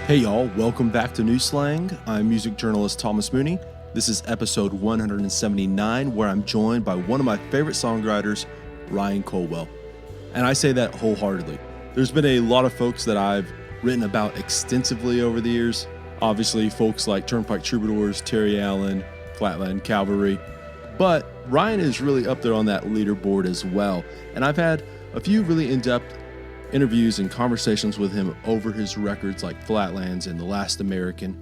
Hey y'all, welcome back to New Slang. I'm music journalist Thomas Mooney. This is episode 179, where I'm joined by one of my favorite songwriters, Ryan Culwell. And I say that wholeheartedly. There's been a lot of folks that I've written about extensively over the years. Obviously, folks like Turnpike Troubadours, Terry Allen, Flatland Cavalry. But Ryan is really up there on that leaderboard as well. And I've had a few really in-depth interviews and conversations with him over his records like Flatlands and The Last American,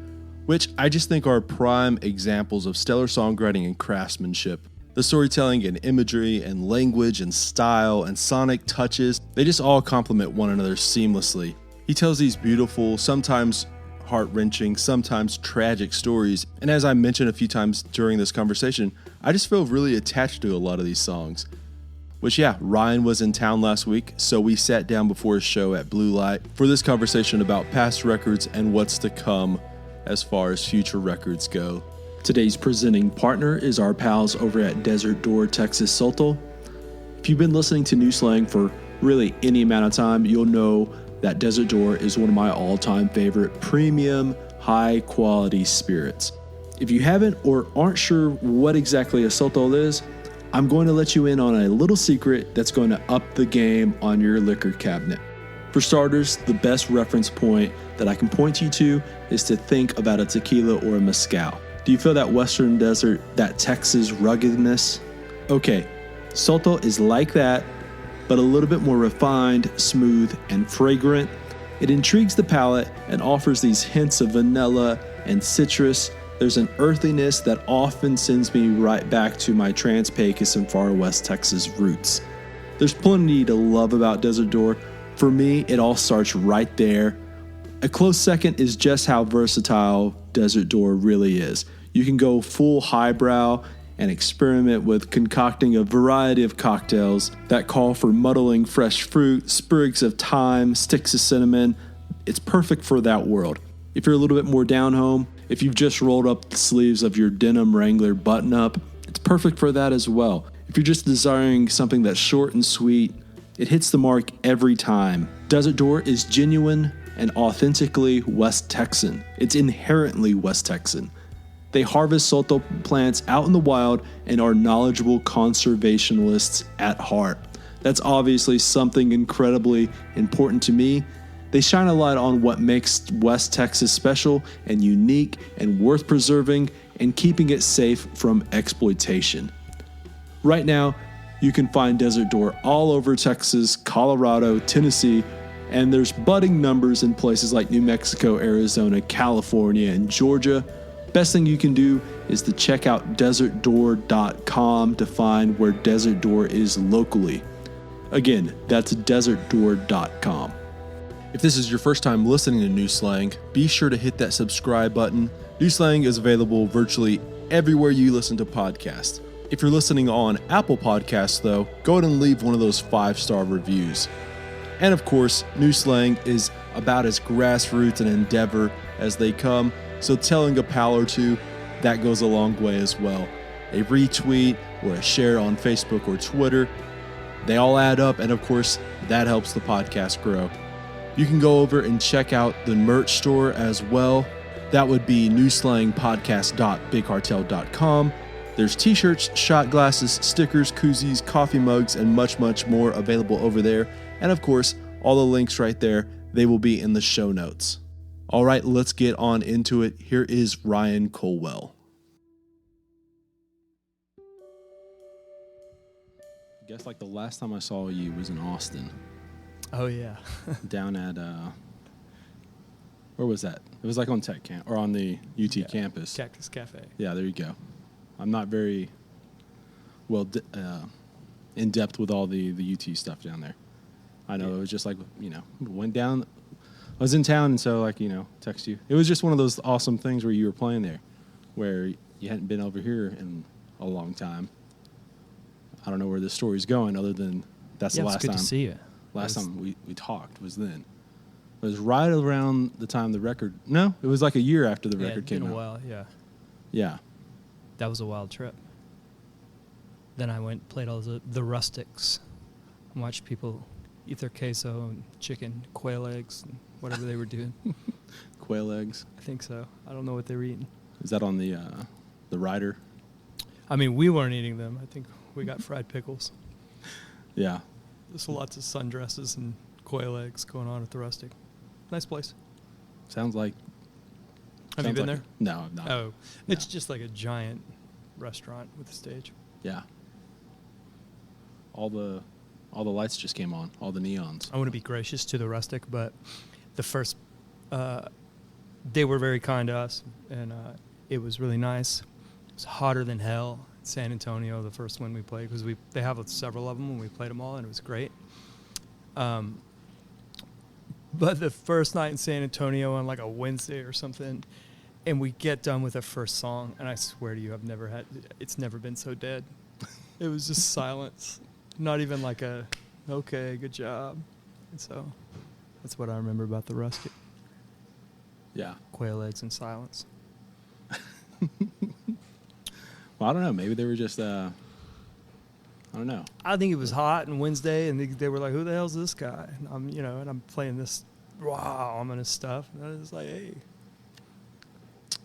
which I just think are prime examples of stellar songwriting and craftsmanship. The storytelling and imagery and language and style and sonic touches, they just all complement one another seamlessly. He tells these beautiful, sometimes heart-wrenching, sometimes tragic stories, and as I mentioned a few times during this conversation, I just feel really attached to a lot of these songs. Which, Ryan was in town last week, so we sat down before his show at Blue Light for this conversation about past records and what's to come as far as future records go. Today's presenting partner is our pals over at Desert Door Texas Soto. If you've been listening to New Slang for really any amount of time, you'll know that Desert Door is one of my all-time favorite premium, high-quality spirits. If you haven't or aren't sure what exactly a Soto is, I'm going to let you in on a little secret that's going to up the game on your liquor cabinet. For starters, the best reference point that I can point you to is to think about a tequila or a mezcal. Do you feel that Western desert, that Texas ruggedness? Okay, Soto is like that, but a little bit more refined, smooth, and fragrant. It intrigues the palate and offers these hints of vanilla and citrus. There's an earthiness that often sends me right back to my Trans-Pecos and far west Texas roots. There's plenty to love about Desert Door. For me, it all starts right there. A close second is just how versatile Desert Door really is. You can go full highbrow and experiment with concocting a variety of cocktails that call for muddling fresh fruit, sprigs of thyme, sticks of cinnamon. It's perfect for that world. If you're a little bit more down home, if you've just rolled up the sleeves of your denim Wrangler button-up, it's perfect for that as well. If you're just desiring something that's short and sweet, it hits the mark every time. Desert Door is genuine and authentically West Texan. It's inherently West Texan. They harvest Soto plants out in the wild and are knowledgeable conservationists at heart. That's obviously something incredibly important to me. They shine a light on what makes West Texas special and unique and worth preserving and keeping it safe from exploitation. Right now, you can find Desert Door all over Texas, Colorado, Tennessee, and there's budding numbers in places like New Mexico, Arizona, California, and Georgia. Best thing you can do is to check out desertdoor.com to find where Desert Door is locally. Again, that's desertdoor.com. If this is your first time listening to New Slang, be sure to hit that subscribe button. New Slang is available virtually everywhere you listen to podcasts. If you're listening on Apple Podcasts, though, go ahead and leave one of those 5-star reviews. And of course, New Slang is about as grassroots an endeavor as they come, so telling a pal or two, that goes a long way as well. A retweet or a share on Facebook or Twitter, they all add up, and of course, that helps the podcast grow. You can go over and check out the merch store as well. That would be newslangpodcast.bigcartel.com. There's t-shirts, shot glasses, stickers, koozies, coffee mugs, and much, much more available over there. And of course, all the links right there, they will be in the show notes. All right, let's get on into it. Here is Ryan Culwell. I guess like the last time I saw you was in Austin. Oh, yeah. Down at, where was that? It was like on Tech Camp, or on the UT campus. Cactus Cafe. Yeah, there you go. I'm not very well in depth with all the UT stuff down there. I know it was just like, went down, I was in town, and so text you. It was just one of those awesome things where you were playing there, where you hadn't been over here in a long time. I don't know where this story's going other than that's the last time. It's good to see you. Last time we talked was then. It was right around the time the record... No, it was like a year after the record came out. Yeah, it's been a while, yeah. Yeah. That was a wild trip. Then I played all the rustics, and watched people eat their queso and chicken, quail eggs, and whatever they were doing. Quail eggs. I think so. I don't know what they were eating. Is that on the rider? I mean, we weren't eating them. I think we got fried pickles. Yeah. There's lots of sundresses and quail eggs going on at the Rustic. Nice place. Sounds like. Have you been there? No, I've not. Oh, it's just like a giant restaurant with a stage. Yeah. All the lights just came on, all the neons. I want to be gracious to the Rustic, but the first, they were very kind to us, and it was really nice. It was hotter than hell in San Antonio, the first one we played, because they have several of them, and we played them all, and it was great. But the first night in San Antonio on like a Wednesday or something, and we get done with the first song, and I swear to you, it's never been so dead. It was just silence. Not even like okay, good job. And so that's what I remember about the Rustic. Yeah. Quail eggs and silence. Well, I don't know. Maybe they were just, I don't know. I think it was hot and Wednesday, and they were like, who the hell's this guy? And I'm playing this ominous stuff. And I was like, hey.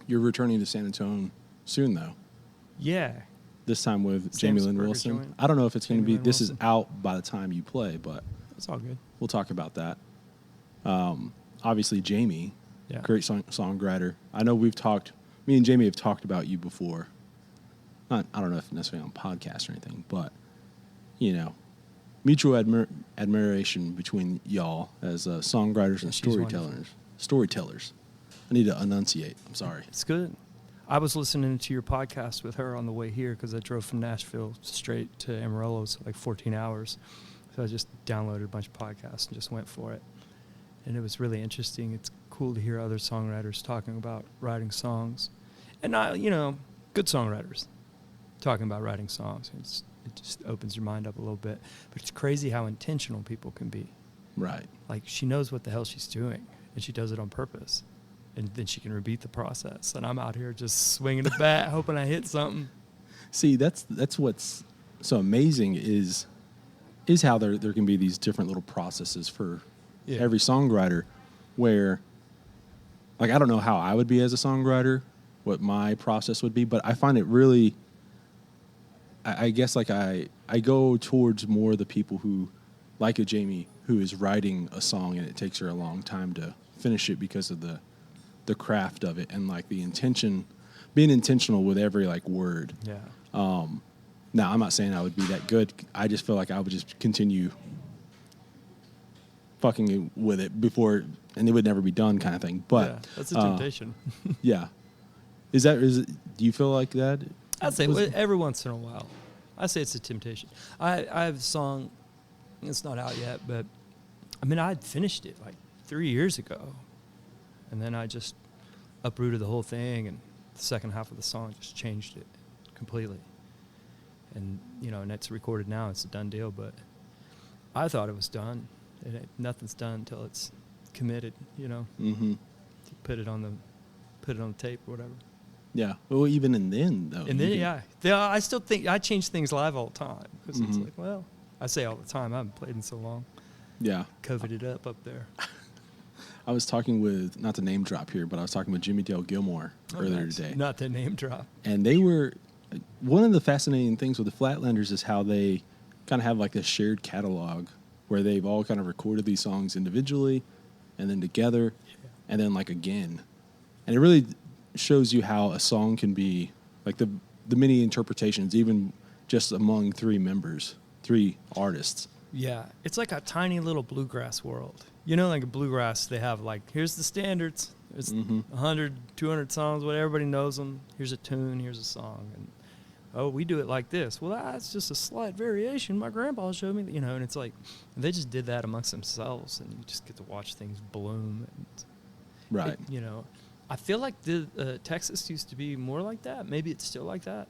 You're returning to San Antonio soon, though. Yeah. This time with Jamie Lynn Wilson. Joint. I don't know if it's going to be. Lynn This Wilson. is out by the time you play, but It's all good. we'll talk about that. Obviously, Jamie, Yeah. great songwriter. I know me and Jamie have talked about you before. I don't know if necessarily on podcasts or anything, but, mutual admiration between y'all as songwriters and She's storytellers. I need to enunciate. I'm sorry. It's good. I was listening to your podcast with her on the way here because I drove from Nashville straight to Amarillo, so like 14 hours. So I just downloaded a bunch of podcasts and just went for it. And it was really interesting. It's cool to hear other songwriters talking about writing songs. And, good songwriters talking about writing songs. It just opens your mind up a little bit. But it's crazy how intentional people can be. Right. Like, she knows what the hell she's doing, and she does it on purpose. And then she can repeat the process. And I'm out here just swinging a bat, hoping I hit something. See, that's what's so amazing is how there can be these different little processes for every songwriter where, like, I don't know how I would be as a songwriter, what my process would be, but I find it really, I guess, like I go towards more the people who, like a Jamie, who is writing a song and it takes her a long time to finish it because of the craft of it and like the intention, being intentional with every like word. Yeah. Now I'm not saying I would be that good. I just feel like I would just continue fucking with it before, and it would never be done, kind of thing. But yeah, that's a temptation. Yeah. Is it? Do you feel like that? I'd say every once in a while. I say it's a temptation. I have a song. It's not out yet, but I mean, I had finished it like 3 years ago, and then I just uprooted the whole thing, and the second half of the song just changed it completely. And and it's recorded now. It's a done deal. But I thought it was done. Nothing's done until it's committed. Mm-hmm. Put it on the tape or whatever. Yeah. Well, even then, though. And then, I still think I change things live all the time because it's Mhm. like, well, I say all the time. I haven't played in so long. Yeah. Coveted up there. I was talking with, not to name drop here, but I was talking with Jimmy Dale Gilmore earlier nice. today. Not the name drop. And they were, one of the fascinating things with the Flatlanders is how they kind of have like a shared catalog where they've all kind of recorded these songs individually and then together and then like again. And it really shows you how a song can be like the many interpretations, even just among three artists. Yeah, it's like a tiny little bluegrass world. Like a bluegrass, they have like, here's the standards. There's 100, 200 songs, but everybody knows them. Here's a tune, here's a song. And, we do it like this. Well, that's just a slight variation. My grandpa showed me, and it's like, they just did that amongst themselves, and you just get to watch things bloom. And Right. I feel like Texas used to be more like that. Maybe it's still like that,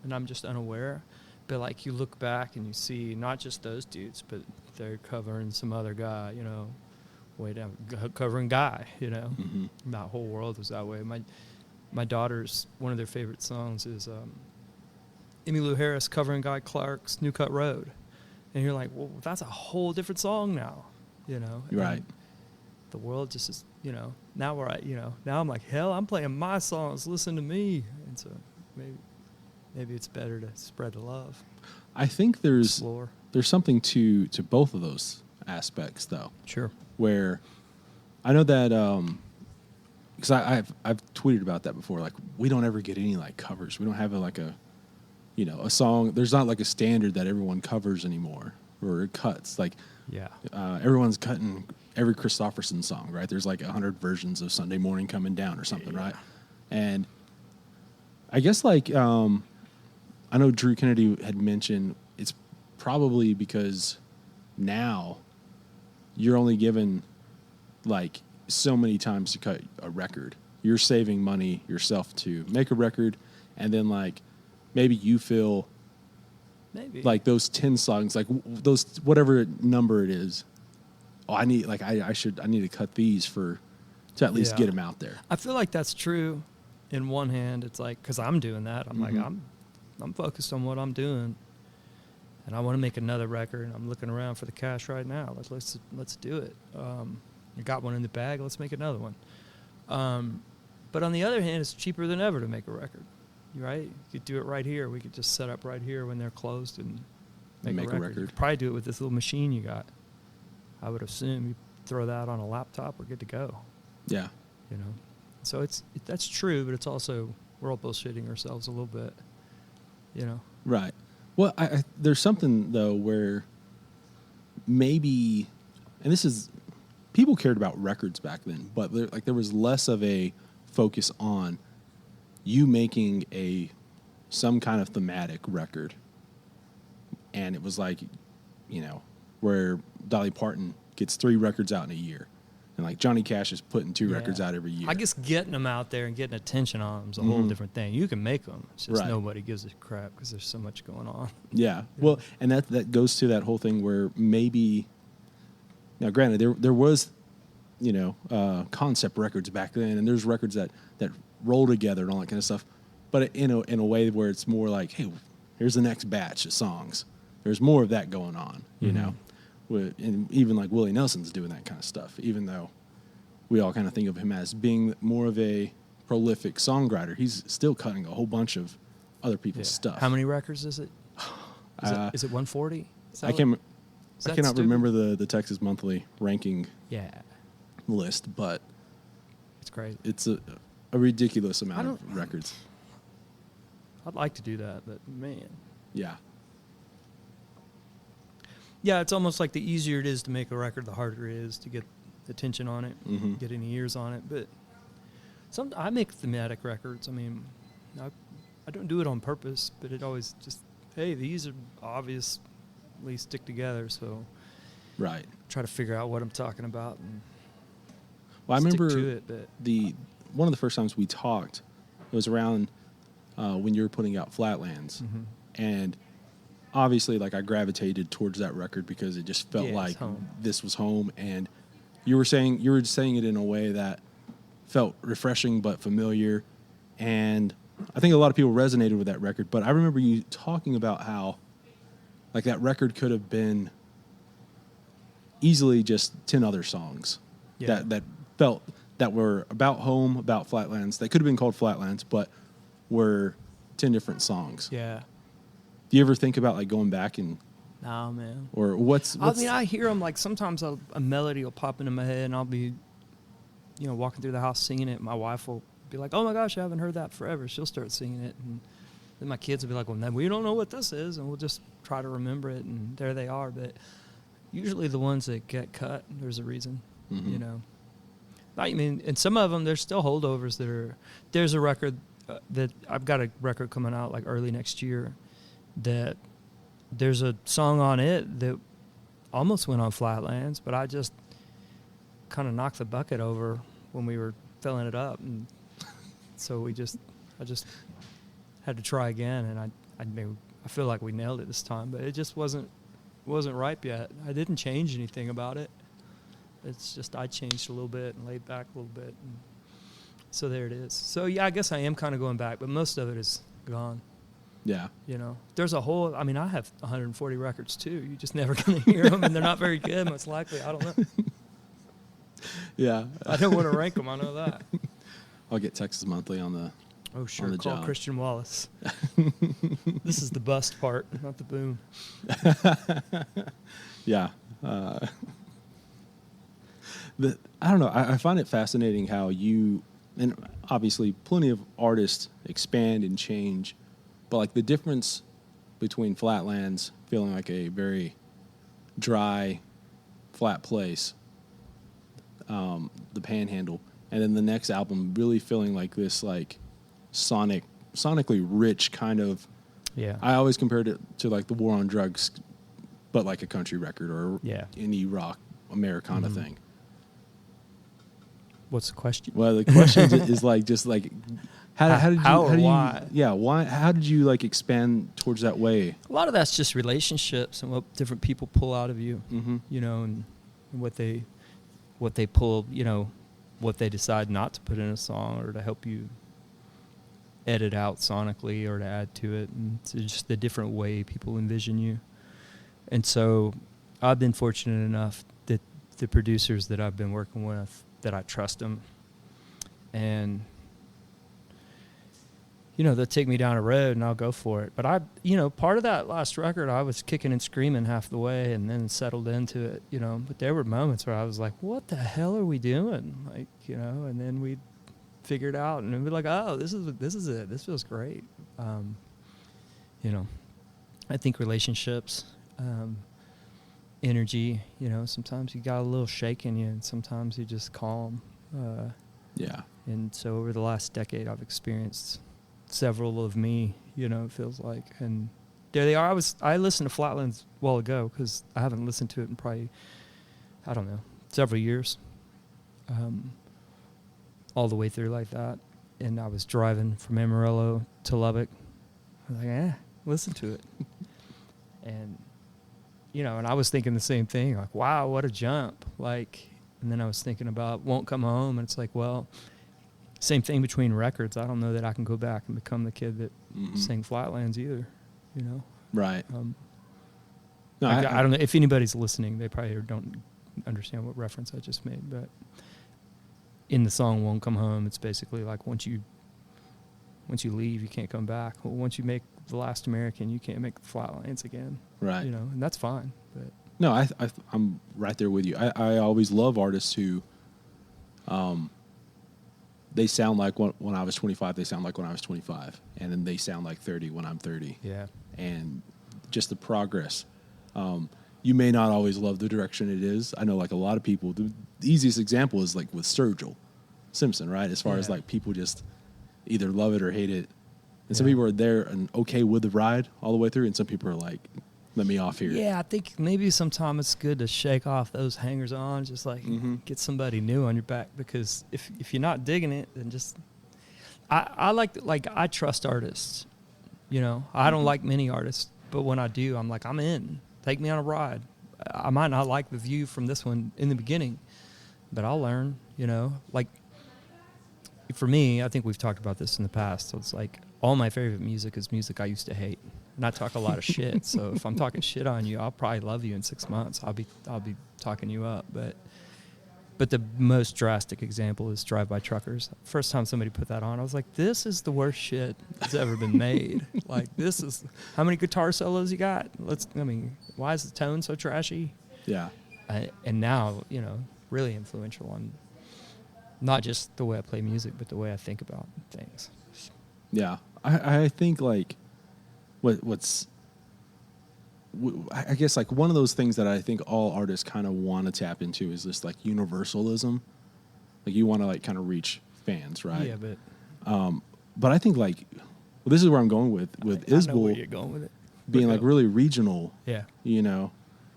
and I'm just unaware. But like you look back and you see not just those dudes, but they're covering some other guy, way down, covering Guy, Mm-hmm. That whole world was that way. My daughter's, one of their favorite songs is Emmylou Harris covering Guy Clark's New Cut Road. And you're like, well, that's a whole different song now, Right. And the world just is, now now I'm like, hell, I'm playing my songs, listen to me. And so maybe it's better to spread the love. I think there's Explore. there's something to both of those aspects, though. Sure. Where I know that because I've tweeted about that before. Like, we don't ever get any like covers. We don't have a song. There's not like a standard that everyone covers anymore or cuts. Like, Yeah. Everyone's cutting every Christopherson song, right? There's like 100 versions of Sunday Morning Coming Down or something, Yeah. right? And I guess like I know Drew Kennedy had mentioned it's probably because now you're only given like so many times to cut a record. You're saving money yourself to make a record, and then like maybe you feel Maybe like those 10 songs, like those whatever number it is. Oh, I need to cut these to at least get them out there. I feel like that's true. In one hand, it's like, because I'm doing that. I'm Mm-hmm. like, I'm focused on what I'm doing, and I want to make another record. And I'm looking around for the cash right now. Let's do it. I got one in the bag. Let's make another one. But on the other hand, it's cheaper than ever to make a record, right? You could do it right here. We could just set up right here when they're closed and make a record. You could probably do it with this little machine you got. I would assume you throw that on a laptop, we're good to go. Yeah. So that's true, but it's also, we're all bullshitting ourselves a little bit, Right. Well, I there's something though where maybe, and this is, people cared about records back then, but there was less of a focus on you making some kind of thematic record, and it was like, where Dolly Parton gets 3 records out in a year. And like Johnny Cash is putting 2 records out every year. I guess getting them out there and getting attention on them is a whole different thing. You can make them. It's just nobody gives a crap because there's so much going on. Yeah. Well, and that goes to that whole thing where maybe, now granted, there was, concept records back then, and there's records that roll together and all that kind of stuff. But in a way where it's more like, hey, here's the next batch of songs. There's more of that going on, And even like Willie Nelson's doing that kind of stuff, even though we all kind of think of him as being more of a prolific songwriter. He's still cutting a whole bunch of other people's stuff. How many records is it? Is it 140? I cannot remember the Texas Monthly ranking list, but it's crazy. It's a ridiculous amount of records. I'd like to do that, but man. Yeah. Yeah, it's almost like the easier it is to make a record, the harder it is to get attention on it, get any ears on it. But I make thematic records. I mean, I don't do it on purpose, but it always just, hey, these are obviously stick together, so try to figure out what I'm talking about. And I remember to it, but one of the first times we talked, it was around when you were putting out Flatlands, and obviously, like, I gravitated towards that record because it just felt like this was home. And you were saying it in a way that felt refreshing but familiar. And I think a lot of people resonated with that record. But I remember you talking about how, like, that record could have been easily just 10 other songs that were about home, about Flatlands. They could have been called Flatlands, but were 10 different songs. Yeah. Do you ever think about like going back and? No, man. Or what's I mean, I hear them like sometimes a melody will pop into my head and I'll be, walking through the house singing it. My wife will be like, "Oh my gosh, I haven't heard that forever." She'll start singing it, and then my kids will be like, "Well, we don't know what this is," and we'll just try to remember it, and there they are. But usually the ones that get cut, there's a reason, I mean, and some of them there's still holdovers that are. There's a record that I've got a record coming out like early next year. That there's a song on it that almost went on Flatlands, but I just kind of knocked the bucket over when we were filling it up, and so I just had to try again, and I feel like we nailed it this time, but it just wasn't ripe yet. I didn't change anything about it. It's just I changed a little bit and laid back a little bit, and so there it is. So yeah, I guess I am kind of going back, but most of it is gone. Yeah. You know, there's a whole, I mean, I have 140 records too. You're just never going to hear them, and they're not very good, most likely. I don't know. Yeah. I don't want to rank them. I know that. I'll get Texas Monthly on the Oh, sure. on the Call job. Christian Wallace. This is the bust part, not the boom. Yeah. I don't know. I find it fascinating how you, and obviously plenty of artists expand and change, but like the difference between Flatlands feeling like a very dry, flat place, the Panhandle, and then the next album really feeling like this like sonically rich kind of. Yeah. I always compared it to like the War on Drugs, but like a country record or indie rock Americana thing. What's the question? Well, the question is like just like how did you why how did you like expand towards that way? A lot of that's just relationships and what different people pull out of you, you know, and what they pull, you know, what they decide not to put in a song or to help you edit out sonically or to add to it, and it's just the different way people envision you. And so I've been fortunate enough that the producers that I've been working with, that I trust them, and you know, they'll take me down a road and I'll go for it. But you know, part of that last record, I was kicking and screaming half the way and then settled into it, you know. But there were moments where I was like, what the hell are we doing? Like, you know, and then we'd figure it out and we'd be like, oh, this is it. This feels great. You know, I think relationships, energy, you know, sometimes you got a little shake in you and sometimes you just calm. Yeah. And so over the last decade, I've experienced several of me, you know, it feels like. And there they are. I listened to Flatlands a while ago because I haven't listened to it in probably, I don't know, several years. All the way through like that. And I was driving from Amarillo to Lubbock. I was like, listen to it. And, you know, and I was thinking the same thing, like, wow, what a jump. Like, and then I was thinking about Won't Come Home, and it's like, well, same thing between records. I don't know that I can go back and become the kid that sang Flatlands either, you know? Right. No, I don't know. If anybody's listening, they probably don't understand what reference I just made, but in the song Won't Come Home, it's basically like once you leave, you can't come back. Well, once you make The Last American, you can't make the Flatlands again. Right. You know, and that's fine. But no, I'm right there with you. I always love artists who, they sound like when I was 25, they sound like when I was 25. And then they sound like 30 when I'm 30. Yeah. And just the progress. You may not always love the direction it is. I know like a lot of people, the easiest example is like with Sturgill Simpson, right? As far as like people just either love it or hate it. And some people are there and okay with the ride all the way through. And some people are like, let me off here. Yeah, I think maybe sometimes it's good to shake off those hangers on, just like get somebody new on your back, because if you're not digging it, then just I I trust artists. You know, I don't like many artists, but when I do, I'm like, I'm in. Take me on a ride. I might not like the view from this one in the beginning, but I'll learn, you know. Like, for me, I think we've talked about this in the past. So it's like all my favorite music is music I used to hate. And I talk a lot of shit. So if I'm talking shit on you, I'll probably love you in 6 months. I'll be talking you up. But the most drastic example is Drive By Truckers. First time somebody put that on, I was like, this is the worst shit that's ever been made. Like, this is, how many guitar solos you got? Why is the tone so trashy? Yeah. And now, you know, really influential on not just the way I play music, but the way I think about things. Yeah. I think like I guess like one of those things that I think all artists kind of want to tap into is this like universalism. Like you want to like kind of reach fans, right? Yeah, but I think like, well, this is where I'm going with Isbell. I know where you're going with it. Being like really regional. Yeah. You know,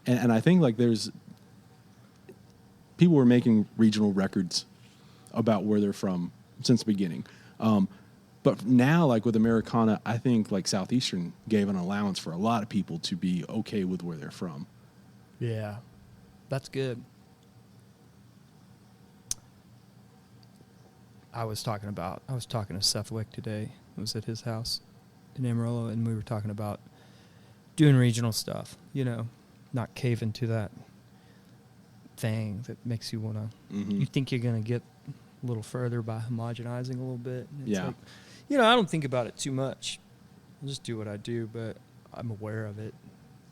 and I think like there's people were making regional records about where they're from since the beginning. But now, like with Americana, I think like Southeastern gave an allowance for a lot of people to be okay with where they're from. Yeah, that's good. I was talking to Seth Wick today. I was at his house, in Amarillo, and we were talking about doing regional stuff, you know, not caving to that thing that makes you want to, you think you're going to get a little further by homogenizing a little bit. And it's like, you know, I don't think about it too much. I just do what I do, but I'm aware of it,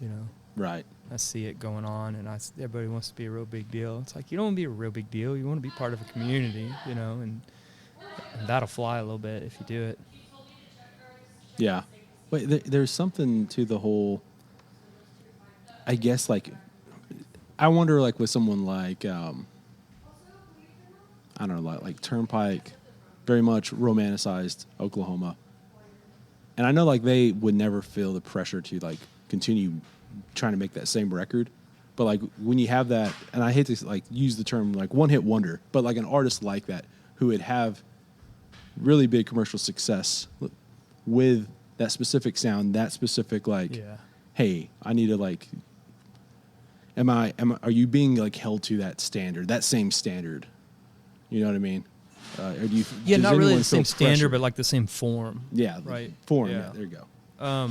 you know. Right. I see it going on, and everybody wants to be a real big deal. It's like, you don't want to be a real big deal. You want to be part of a community, you know, and that'll fly a little bit if you do it. Yeah. Wait, there's something to the whole, I guess, like, I wonder, like, with someone like, I don't know, like Turnpike, very much romanticized Oklahoma. And I know, like, they would never feel the pressure to, like, continue trying to make that same record. But, like, when you have that, and I hate to, like, use the term, like, one-hit wonder, but, like, an artist like that who would have really big commercial success with that specific sound, that specific, like, hey, I need to, like, are you being, like, held to that standard, that same standard? You know what I mean? Or do you, not really the same standard, but like the same form. Yeah, right. Form. Yeah, there you go.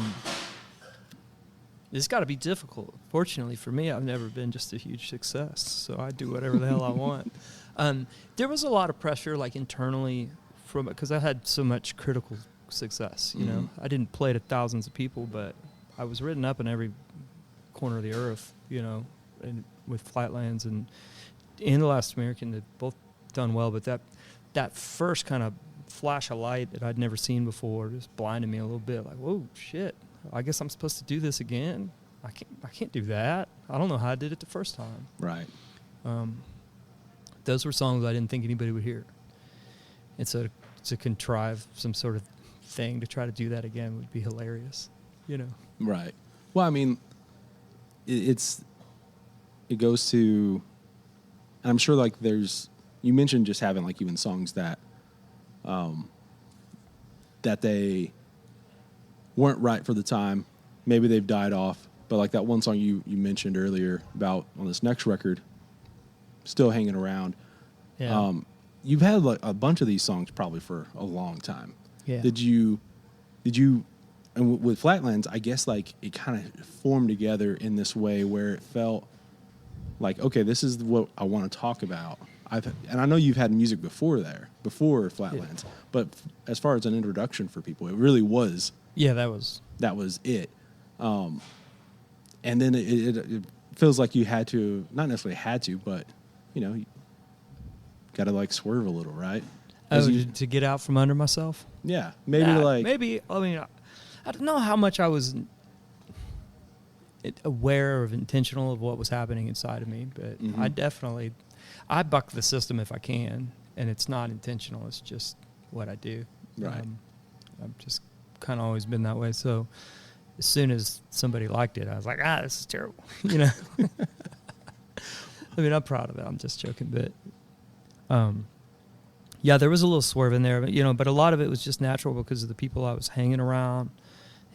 It's got to be difficult. Fortunately for me, I've never been just a huge success, so I do whatever the hell I want. There was a lot of pressure, like, internally, from because I had so much critical success. You know, I didn't play to thousands of people, but I was written up in every corner of the earth. You know, and with Flatlands and in The Last American, they've both done well, but that first kind of flash of light that I'd never seen before just blinded me a little bit. Like, whoa, shit! I guess I'm supposed to do this again. I can't do that. I don't know how I did it the first time. Right. Those were songs I didn't think anybody would hear. And so to contrive some sort of thing to try to do that again would be hilarious, you know. Right. Well, I mean, it goes to, and I'm sure, like, you mentioned just having, like, even songs that that they weren't right for the time. Maybe they've died off, but, like, that one song you mentioned earlier about on this next record, still hanging around. Yeah. You've had, like, a bunch of these songs probably for a long time. Yeah. Did you, and with Flatlands, I guess, like, it kind of formed together in this way where it felt like, okay, this is what I want to talk about. And I know you've had music before Flatlands, but as far as an introduction for people, it really was. Yeah, that was it. And then it feels like you had to, not necessarily had to, but, you know, you got to, like, swerve a little, right? To get out from under myself? Yeah. Maybe, I mean, I don't know how much I was aware of intentional of what was happening inside of me, but I buck the system if I can, and it's not intentional. It's just what I do. Right. I've just kind of always been that way. So as soon as somebody liked it, I was like, this is terrible. You know? I mean, I'm proud of it. I'm just joking, but yeah, there was a little swerve in there, but, you know, but a lot of it was just natural because of the people I was hanging around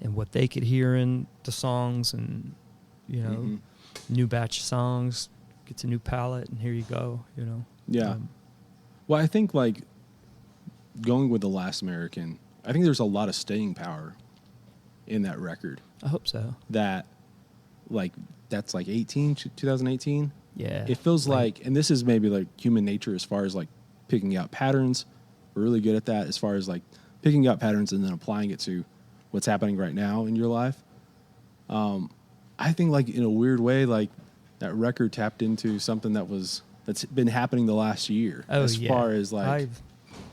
and what they could hear in the songs, and, you know, new batch of songs, gets a new palette, and here you go, you know. Yeah. Well, I think, like, going with The Last American, I think there's a lot of staying power in that record. I hope so. That's like 2018. Yeah. It feels like, and this is maybe, like, human nature as far as, like, picking out patterns. We're really good at that as far as, like, picking out patterns and then applying it to what's happening right now in your life. I think, like, in a weird way, like, that record tapped into something that's been happening the last year. As far as, like,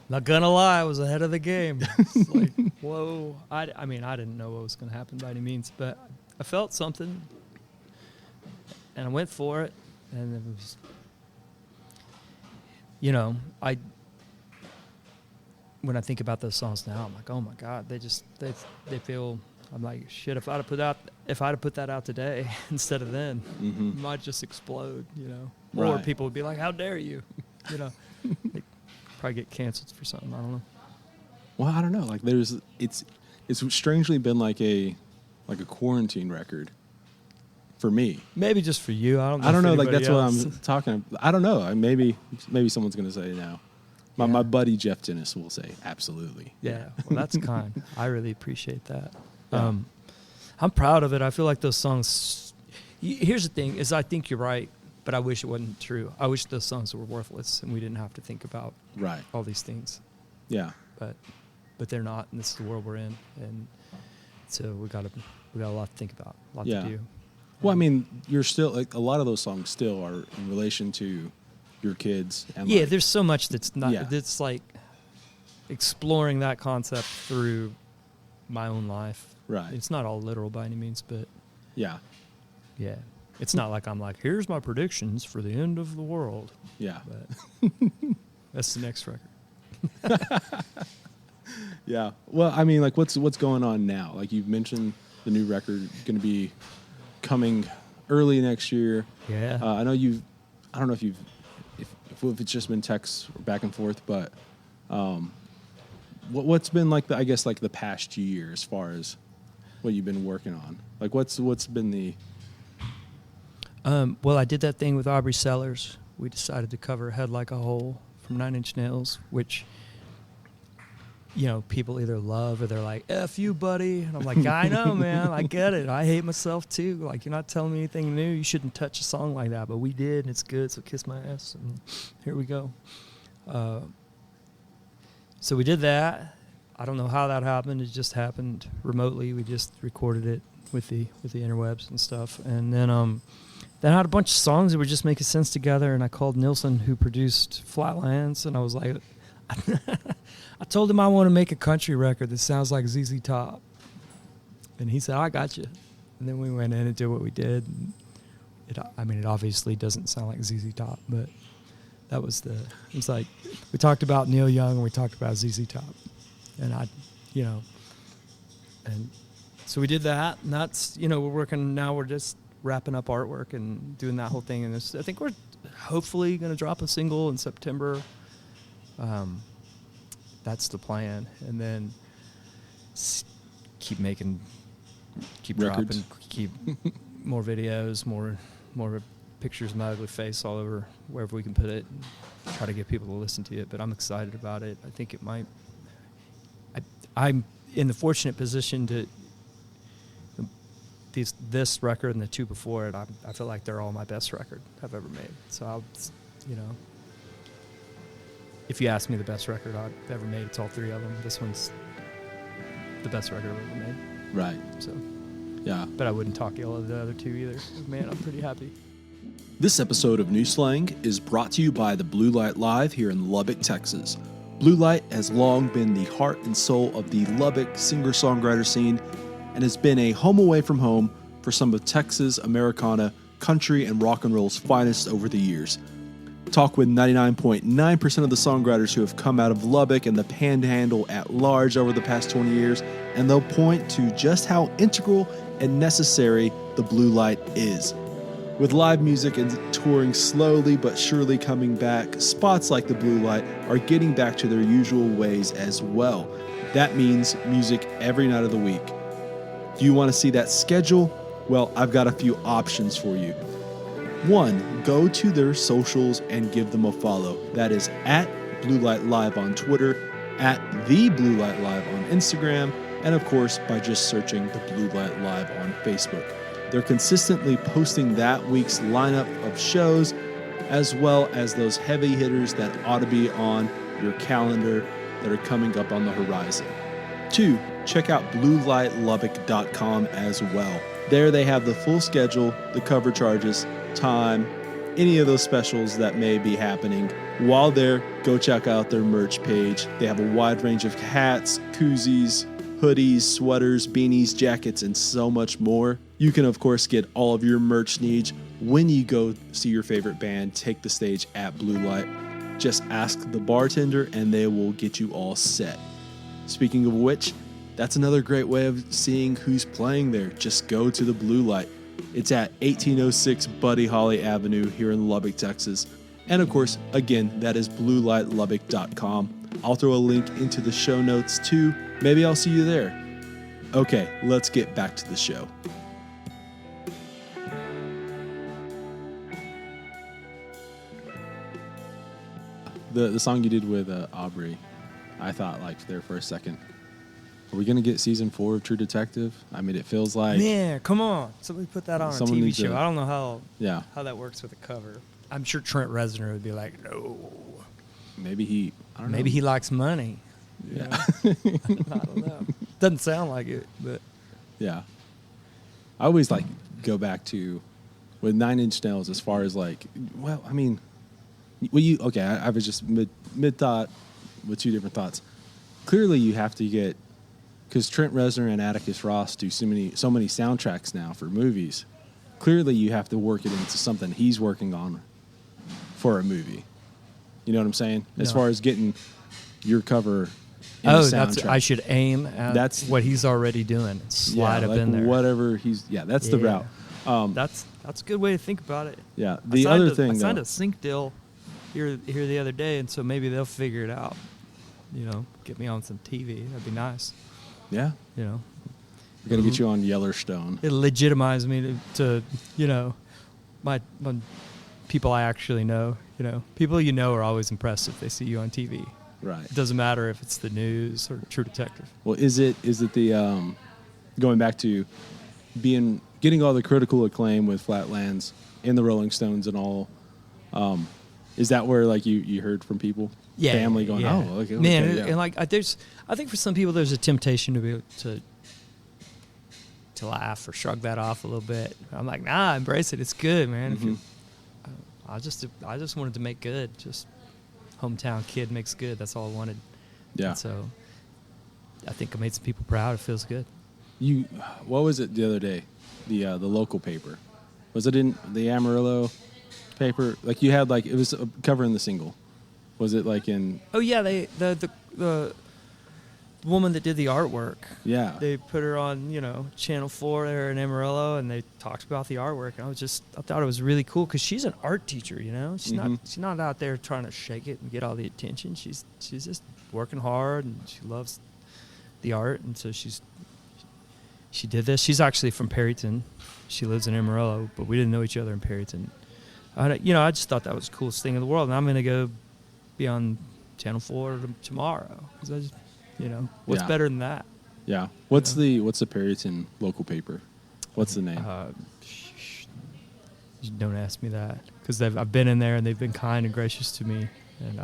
not gonna lie, I was ahead of the game. It's like, whoa. I mean, I didn't know what was gonna happen by any means, but I felt something, and I went for it, and it was, you know, when I think about those songs now, I'm like, oh my God, they feel. I'm like, shit. If I'd have put that out today instead of then, it might just explode, you know. Right. Or people would be like, how dare you, you know. They'd probably get canceled for something. I don't know. Well, I don't know. Like, it's strangely been like a quarantine record for me. Maybe just for you. I don't know. Like, that's else. What I'm talking about. I don't know. Maybe someone's going to say now. My buddy Jeff Dennis will say absolutely. Yeah. Well, that's kind. I really appreciate that. Yeah. I'm proud of it. I feel like those songs. Here's the thing: is I think you're right, but I wish it wasn't true. I wish those songs were worthless and we didn't have to think about all these things. Yeah. But they're not, and this is the world we're in, and so we got a lot to think about, a lot to do. Well, I mean, you're still like a lot of those songs still are in relation to your kids. And there's so much that's not. Yeah. That's like exploring that concept through my own life. Right. It's not all literal by any means, but yeah. It's not like I'm like, here's my predictions for the end of the world. Yeah. But that's the next record. Yeah. Well, I mean, like, what's going on now? Like, you've mentioned the new record going to be coming early next year. Yeah. I know you've. I don't know if it's just been texts back and forth, but what's been like the past year as far as what you've been working on? Like, what's been the. Well, I did that thing with Aubrie Sellers. We decided to cover Head Like a Hole from 9 Inch Nails, which, people either love or they're like, F you, buddy. And I'm like, I know, man. I get it. I hate myself, too. Like, you're not telling me anything new. You shouldn't touch a song like that. But we did, and it's good, so kiss my ass. And here we go. So we did that. I don't know how that happened. It just happened remotely. We just recorded it with the interwebs and stuff. And then I had a bunch of songs that were just making sense together, and I called Nilsson, who produced Flatlands, and I was like, I told him I want to make a country record that sounds like ZZ Top. And he said, I got you. And then we went in and did what we did. And it obviously doesn't sound like ZZ Top, but that was it's like, we talked about Neil Young and we talked about ZZ Top. And and so we did that, and that's, we're working now, we're just wrapping up artwork and doing that whole thing. And I think we're hopefully going to drop a single in September. That's the plan. And then keep Records. dropping, keep more videos, more pictures of my ugly face all over wherever we can put it, and try to get people to listen to it. But I'm excited about it. I think it might. I'm in the fortunate position to this record and the two before it. I feel like they're all my best record I've ever made. So I'll, if you ask me the best record I've ever made, it's all three of them. This one's the best record I've ever made. Right. So. Yeah. But I wouldn't talk ill of the other two either. Man, I'm pretty happy. This episode of New Slang is brought to you by the Blue Light Live here in Lubbock, Texas. Blue Light has long been the heart and soul of the Lubbock singer-songwriter scene and has been a home away from home for some of Texas, Americana, country, and rock and roll's finest over the years. Talk with 99.9% of the songwriters who have come out of Lubbock and the Panhandle at large over the past 20 years, and they'll point to just how integral and necessary the Blue Light is. With live music and touring slowly but surely coming back, spots like the Blue Light are getting back to their usual ways as well. That means music every night of the week. Do you want to see that schedule? Well, I've got a few options for you. 1, go to their socials and give them a follow. That is at Blue Light Live on Twitter, at The Blue Light Live on Instagram, and of course by just searching The Blue Light Live on Facebook. They're consistently posting that week's lineup of shows, as well as those heavy hitters that ought to be on your calendar that are coming up on the horizon. 2, check out BlueLightLubbock.com as well. There they have the full schedule, the cover charges, time, any of those specials that may be happening. While there, go check out their merch page. They have a wide range of hats, koozies, hoodies, sweaters, beanies, jackets, and so much more. You can, of course, get all of your merch needs when you go see your favorite band take the stage at Blue Light. Just ask the bartender and they will get you all set. Speaking of which, that's another great way of seeing who's playing there. Just go to the Blue Light. It's at 1806 Buddy Holly Avenue here in Lubbock, Texas. And of course, again, that is BlueLightLubbock.com. I'll throw a link into the show notes too. Maybe I'll see you there. Okay, let's get back to the show. the song you did with Aubrie, I thought like there for a second, are we gonna get season 4 of True Detective? I mean, it feels like Man, come on! Somebody put that on a Someone TV needs show. to- I don't know how yeah, that works with a cover. I'm sure Trent Reznor would be like, no. maybe he I don't know. Maybe he likes money. you Yeah. know? I don't know. Doesn't sound like it, but Yeah. I always like go back to with 9 Inch Nails as far as like, well, I mean, okay, I was just mid thought with two different thoughts. Clearly you have to get, because Trent Reznor and Atticus Ross do so many soundtracks now for movies. Clearly you have to work it into something he's working on for a movie. You know what I'm saying? As No. far as getting your cover in a soundtrack. I should aim at That's- what he's already doing. Slide up like in there. whatever that's the Yeah. route. That's a good way to think about it. Yeah. I The signed other a- thing, I signed though, a sync deal here the other day, and so maybe they'll figure it out. You know, get me on some TV. That'd be nice. yeah, You know, we're gonna get you on Yellowstone. it'll legitimize me to you know, my people I actually know. You know, people you know are always impressed if they see you on TV. Right. It doesn't matter if it's the news or True Detective. Well, is it the going back to getting all the critical acclaim with Flatlands and the Rolling Stones and all? Is that where like you heard from people, family going, yeah. oh, okay, Man, okay, yeah. and like I think for some people there's a temptation to be able to laugh or shrug that off a little bit. I'm like, nah, embrace it. It's good, man. If you, I just wanted to make good. Just hometown kid makes good. That's all I wanted. Yeah. And so I think I made some people proud. It feels good. What was it the other day? The local paper, was it in the Amarillo paper? Like you had like it was covering the single. Was it like in? Oh yeah, the woman that did the artwork. Yeah. They put her on, Channel 4 there in Amarillo, and they talked about the artwork. And I thought it was really cool because she's an art teacher, She's not out there trying to shake it and get all the attention. She's just working hard, and she loves the art, and so she did this. She's actually from Perryton. She lives in Amarillo, but we didn't know each other in Perryton. I just thought that was the coolest thing in the world, and I'm gonna go be on Channel 4 tomorrow because I just. What's Yeah. better than that? Yeah. What's the Perryton local paper? What's the name? Don't ask me that because I've been in there and they've been kind and gracious to me. And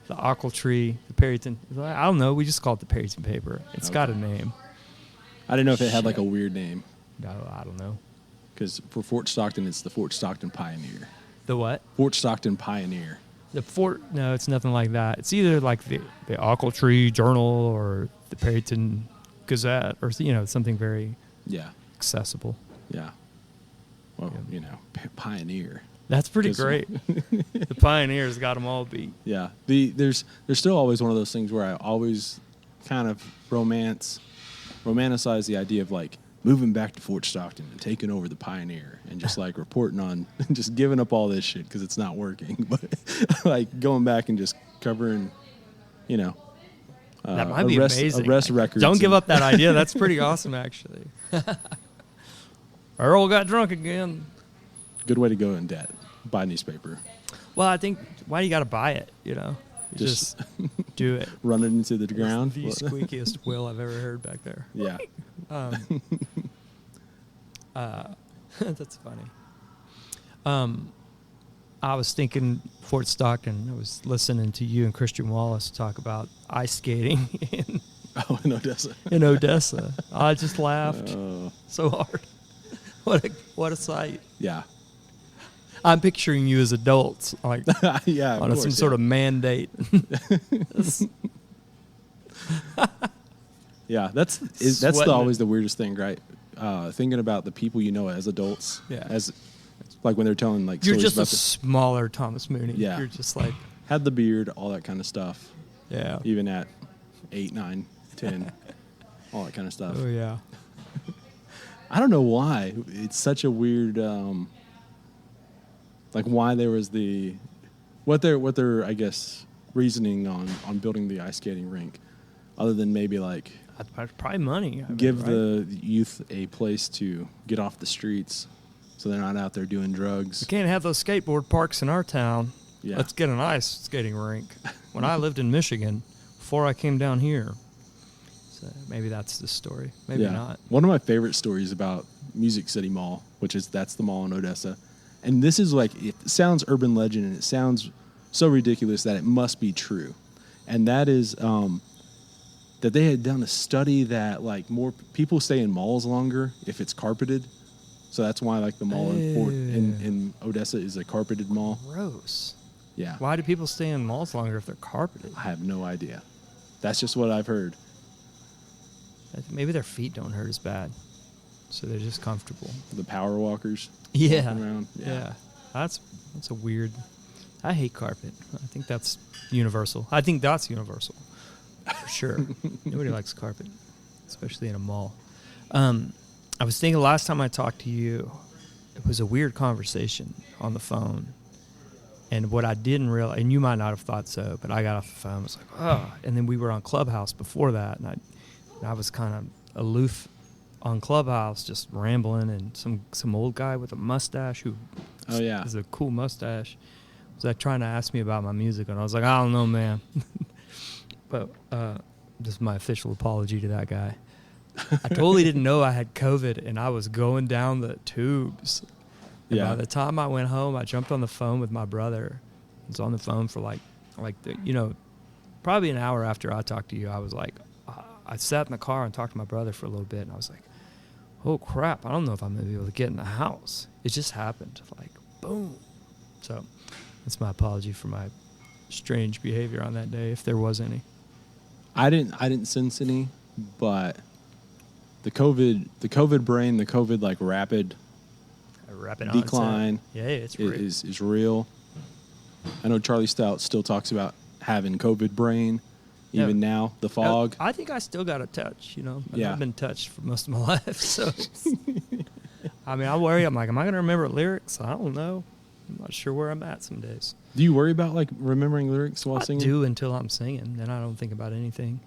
the Aubrie, the Perryton, I don't know. We just call it the Perryton paper. It's got a name. I didn't know if it had like a weird name. No, I don't know. Because for Fort Stockton, it's the Fort Stockton Pioneer. The what? Fort Stockton Pioneer. The Fort? No, it's nothing like that. It's either like the Aubrie Journal or the Perryton Gazette or something very Yeah. accessible. Yeah. Well, Pioneer. That's pretty 'Cause- great. The Pioneers got them all beat. Yeah. There's still always one of those things where I always kind of romanticize the idea of like moving back to Fort Stockton and taking over the Pioneer and just like reporting on, just giving up all this shit because it's not working. But like going back and just covering, That might be amazing. arrest records. Don't give and- up that idea. That's pretty awesome, actually. Earl got drunk again. Good way to go in debt. Buy newspaper. Well, I think, why do you got to buy it, You just do it. Run it into the ground. The squeakiest wheel I've ever heard back there. Yeah. That's funny. I was thinking Fort Stockton. I was listening to you and Christian Wallace talk about ice skating Oh, in Odessa. in Odessa. I just laughed Oh, so hard. What a sight. yeah. I'm picturing you as adults, like Yeah. on some sort of mandate. Yeah, that's Sweating always the weirdest thing, right? Thinking about the people you know as adults, Yeah. as like when they're telling like You're stories just a about smaller Thomas Mooney. Yeah. You're just like, had the beard, all that kind of stuff, yeah. even at 8, 9, 10, all that kind of stuff. Oh, yeah. I don't know why it's such a weird, like why there was what their I guess reasoning on building the ice skating rink, other than maybe like. Probably money. Give right? the youth a place to get off the streets so they're not out there doing drugs. We can't have those skateboard parks in our town. Yeah. Let's get an ice skating rink. When I lived in Michigan, before I came down here. So maybe that's the story. Maybe not. One of my favorite stories about Music City Mall, that's the mall in Odessa. And this is like, it sounds urban legend and it sounds so ridiculous that it must be true. And that is that they had done a study that like more people stay in malls longer if it's carpeted. So that's why like the mall in Odessa is a carpeted mall. Gross. Yeah. Why do people stay in malls longer if they're carpeted? I have no idea. That's just what I've heard. Maybe their feet don't hurt as bad, so they're just comfortable. The power walkers. Yeah. Walking around. Yeah. That's a weird. I hate carpet. I think that's universal. For sure. Nobody likes carpet, especially in a mall. I was thinking last time I talked to you, it was a weird conversation on the phone. And what I didn't realize, and you might not have thought so, but I got off the phone, I was like, oh. And then we were on Clubhouse before that, and I was kind of aloof on Clubhouse, just rambling, and some old guy with a mustache who has a cool mustache was like trying to ask me about my music, and I was like, I don't know, man. But just my official apology to that guy. I totally didn't know I had COVID, and I was going down the tubes. And by the time I went home, I jumped on the phone with my brother. I was on the phone for probably an hour after I talked to you. I was like, I sat in the car and talked to my brother for a little bit, and I was like, oh crap, I don't know if I'm gonna be able to get in the house. It just happened, like boom. So that's my apology for my strange behavior on that day, if there was any. I didn't sense any, but the COVID brain, the COVID like rapid decline it's is real. I know Charlie Stout still talks about having COVID brain even now, the fog. I think I still got a touch, I've been touched for most of my life. So, I mean, I worry. I'm like, am I going to remember lyrics? I don't know. I'm not sure where I'm at some days. Do you worry about like remembering lyrics while singing? I do until I'm singing. Then I don't think about anything.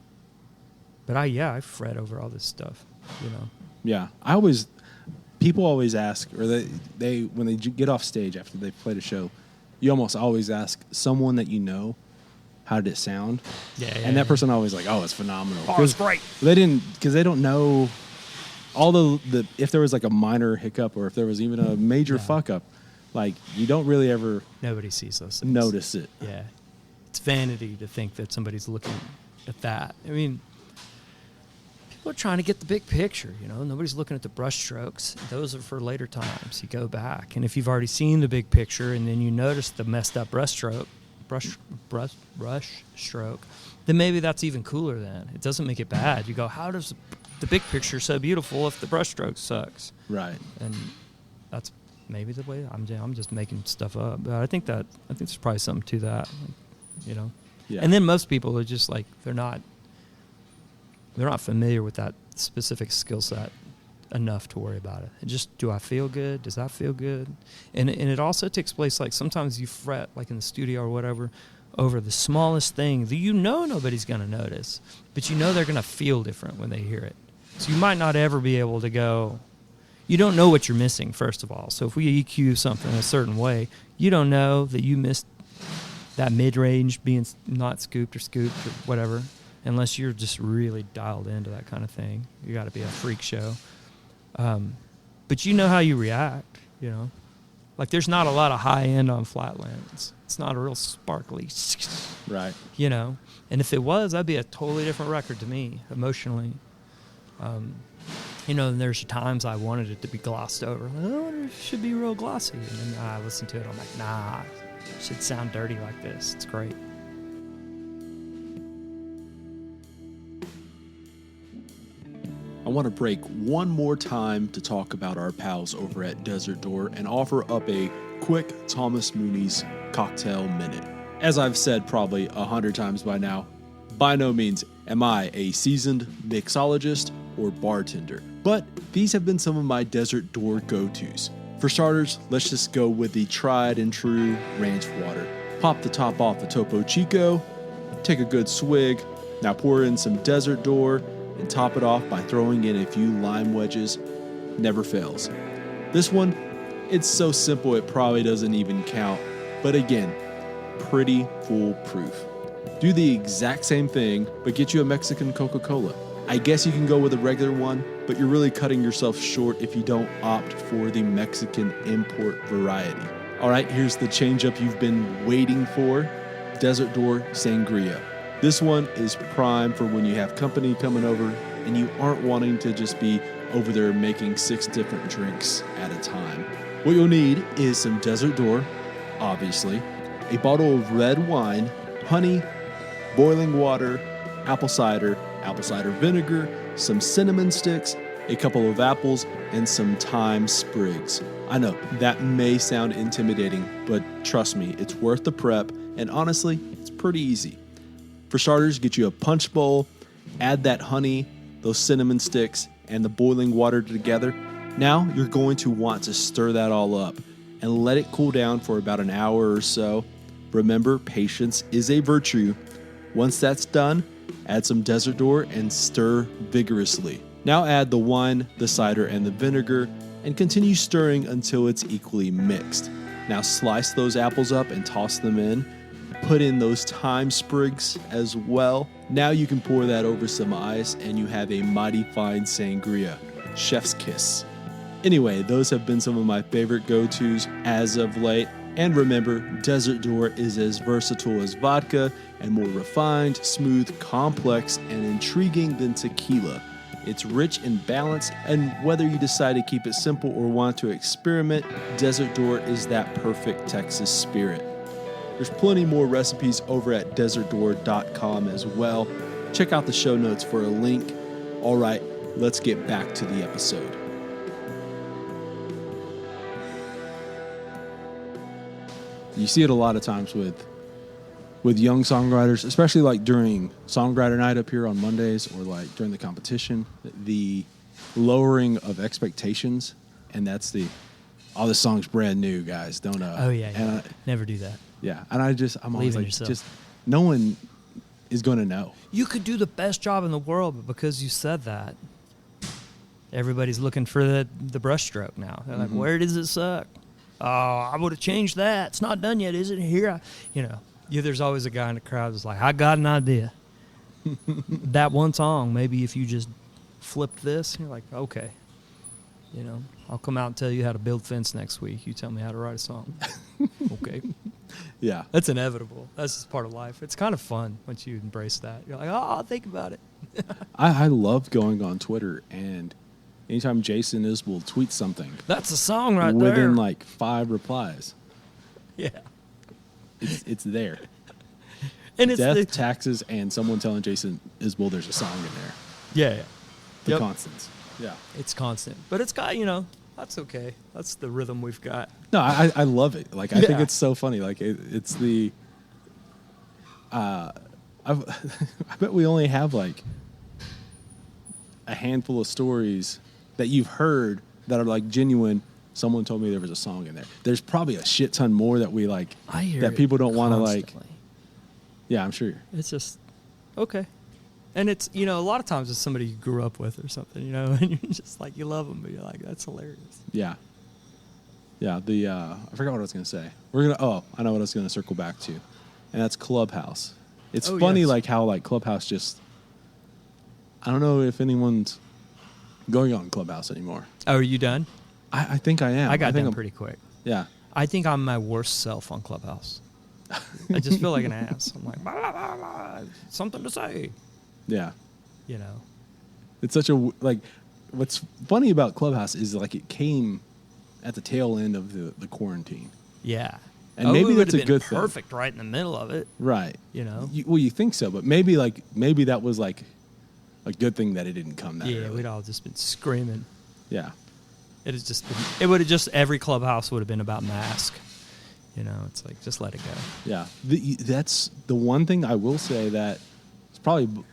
But I fret over all this stuff, Yeah. People always ask, or they when they get off stage after they've played a show, you almost always ask someone that you know, how did it sound? And that person always like, oh, it's phenomenal. Oh, it's great. Because they don't know all the if there was like a minor hiccup or if there was even a major fuck up, like you don't really ever. Nobody sees those things. Notice it. Yeah, it's vanity to think that somebody's looking at that. I mean, people are trying to get the big picture. Nobody's looking at the brush strokes. Those are for later times. You go back, and if you've already seen the big picture, and then you notice the messed up brush stroke, then maybe that's even cooler. Then it doesn't make it bad. You go, how does the big picture so beautiful if the brush stroke sucks? Right. And that's maybe the way. I'm just making stuff up, but I think there's probably something to that. Yeah. And then most people are just like they're not familiar with that specific skill set enough to worry about it. And just, do I feel good? Does that feel good? And it also takes place, like sometimes you fret, like in the studio or whatever, over the smallest thing that nobody's going to notice, but they're going to feel different when they hear it. So you might not ever be able to go, you don't know what you're missing, first of all. So if we EQ something a certain way, you don't know that you missed that mid-range being not scooped or whatever, unless you're just really dialed into that kind of thing. You got to be a freak show. But you know how you react, Like there's not a lot of high end on Flatlands. It's not a real sparkly. Right. And if it was, that'd be a totally different record to me, emotionally. And there's times I wanted it to be glossed over. Oh, it should be real glossy. And then I listen to it, I'm like, nah, it should sound dirty like this. It's great. I want to break one more time to talk about our pals over at Desert Door and offer up a quick Thomas Mooney's Cocktail Minute. As I've said probably 100 times by now, by no means am I a seasoned mixologist or bartender, but these have been some of my Desert Door go-tos. For starters, let's just go with the tried and true ranch water. Pop the top off the Topo Chico, take a good swig, now pour in some Desert Door, and top it off by throwing in a few lime wedges. Never fails. This one, it's so simple it probably doesn't even count. But again, pretty foolproof. Do the exact same thing, but get you a Mexican Coca-Cola. I guess you can go with a regular one, but you're really cutting yourself short if you don't opt for the Mexican import variety. All right, here's the change-up you've been waiting for. Desert Door Sangria. This one is prime for when you have company coming over and you aren't wanting to just be over there making 6 different drinks at a time. What you'll need is some Desert Door, obviously, a bottle of red wine, honey, boiling water, apple cider vinegar, some cinnamon sticks, a couple of apples, and some thyme sprigs. I know, that may sound intimidating, but trust me, it's worth the prep, and honestly, it's pretty easy. For starters, get you a punch bowl, add that honey, those cinnamon sticks, and the boiling water together. Now, you're going to want to stir that all up and let it cool down for about an hour or so. Remember, patience is a virtue. Once that's done, add some Desert Door and stir vigorously. Now add the wine, the cider, and the vinegar, and continue stirring until it's equally mixed. Now slice those apples up and toss them in. Put in those thyme sprigs as well. Now you can pour that over some ice and you have a mighty fine sangria. Chef's kiss. Anyway, those have been some of my favorite go-tos as of late. And remember, Desert Door is as versatile as vodka and more refined, smooth, complex, and intriguing than tequila. It's rich and balanced, and whether you decide to keep it simple or want to experiment, Desert Door is that perfect Texas spirit. There's plenty more recipes over at desertdoor.com as well. Check out the show notes for a link. All right, let's get back to the episode. You see it a lot of times with young songwriters, especially like during songwriter night up here on Mondays or like during the competition, the lowering of expectations. And that's oh, this song's brand new, guys. Don't Oh yeah. Never do that. Yeah. And I'm always like, yourself. just no one is going to know. You could do the best job in the world, but because you said that, everybody's looking for the brushstroke now. They're like, where does it suck? Oh, I would have changed that. It's not done yet, is it? Here, there's always a guy in the crowd that's like, I got an idea. That one song, maybe if you just flipped this, you're like, okay. I'll come out and tell you how to build fence next week. You tell me how to write a song. Okay. Yeah. That's inevitable. That's just part of life. It's kind of fun once you embrace that. You're like, oh, I'll think about it. I love going on Twitter and anytime Jason Isbell tweets something. That's a song right within there. like 5 replies. Yeah. It's there. And it's death, taxes, and someone telling Jason Isbell there's a song in there. Yeah. The constants. Yeah. It's constant. But it's got, that's okay. That's the rhythm we've got. No, I love it. Like, I think it's so funny. Like, it's the... I bet we only have, like, a handful of stories that you've heard that are, like, genuine. Someone told me there was a song in there. There's probably a shit ton more that we, like... I hear that people don't want to, like... Yeah, I'm sure. It's just... Okay. And it's, a lot of times it's somebody you grew up with or something, and you're just like, you love them, but you're like, that's hilarious. Yeah. Yeah, I forgot what I was going to say. I know what I was going to circle back to. And that's Clubhouse. It's funny, yes. Like, how, like, Clubhouse just... I don't know if anyone's going on Clubhouse anymore. Oh, are you done? I think I am. I got done pretty quick. Yeah. I think I'm my worst self on Clubhouse. I just feel like an ass. I'm like, blah, blah, blah, blah, something to say. Yeah. It's such a, like, what's funny about Clubhouse is, like, it came at the tail end of the quarantine. Yeah. And maybe that's a good thing. Perfect right in the middle of it. Right. You think so, but maybe that was, like, a good thing that it didn't come that early. Yeah, we'd all just been screaming. Yeah. It would have just, every Clubhouse would have been about mask. It's like, just let it go. Yeah. That's the one thing I will say that it's probably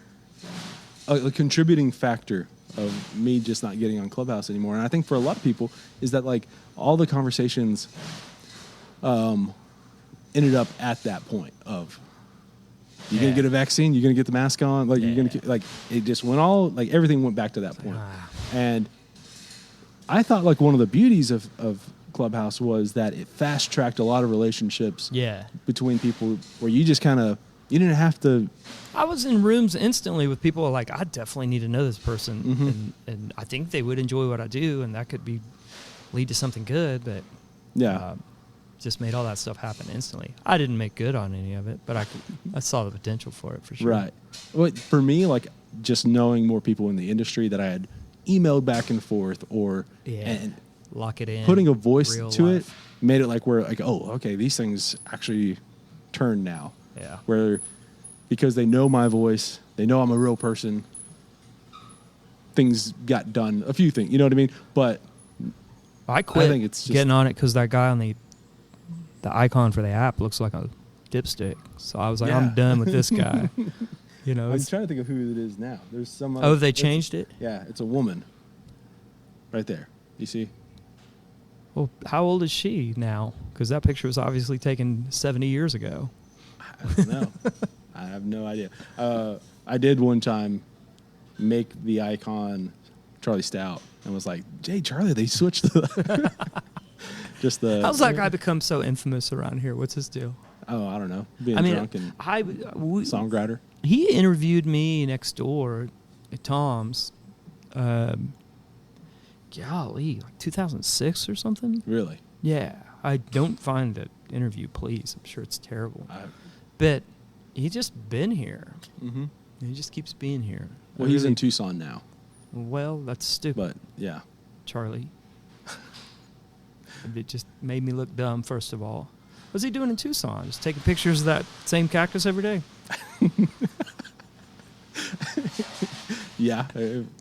a contributing factor of me just not getting on Clubhouse anymore. And I think for a lot of people is that, like, all the conversations ended up at that point of, you're going to get a vaccine, you're going to get the mask on, like, you're going to, like, it just went all, like, everything went back to that point. And I thought, like, one of the beauties of Clubhouse was that it fast tracked a lot of relationships Yeah. between people where you just kind of, you didn't have to. I was in rooms instantly with people like, I definitely need to know this person. Mm-hmm. And I think they would enjoy what I do, and that could lead to something good. But Yeah. just made all that stuff happen instantly. I didn't make good on any of it, but I saw the potential for it for sure. Right. Well, for me, like just knowing more people in the industry that I had emailed back and forth or and lock it in. putting a voice real to life. it made it like we're like, oh, okay, these things actually turn now. Yeah. Where because they know my voice, they know I'm a real person, things got done. A few things, you know what I mean? But I quit I think it's just, getting on it because that guy on the icon for the app looks like a dipstick. So I was like, Yeah. I'm done with this guy. You know, I'm it's- trying to think of who it is now. There's some. oh, they changed it? Yeah, it's a woman. Right there. You see? Well, how old is she now? Because that picture was obviously taken 70 years ago. I don't know. I have no idea. I did one time make the icon Charlie Stout and was like, "Hey, Charlie, they switched the." Just the. How's that guy become so infamous around here? What's his deal? Oh, I don't know. Being I mean, drunk and songwriter. He interviewed me next door at Tom's. Golly, like 2006 or something. Really? Yeah, I don't find that interview, please. I'm sure it's terrible. But he just been here. Mm-hmm. He just keeps being here. Well, he's in Tucson now. Well, that's stupid. But yeah, Charlie. It just made me look dumb, first of all. What's he doing in Tucson? Just taking pictures of that same cactus every day? Yeah.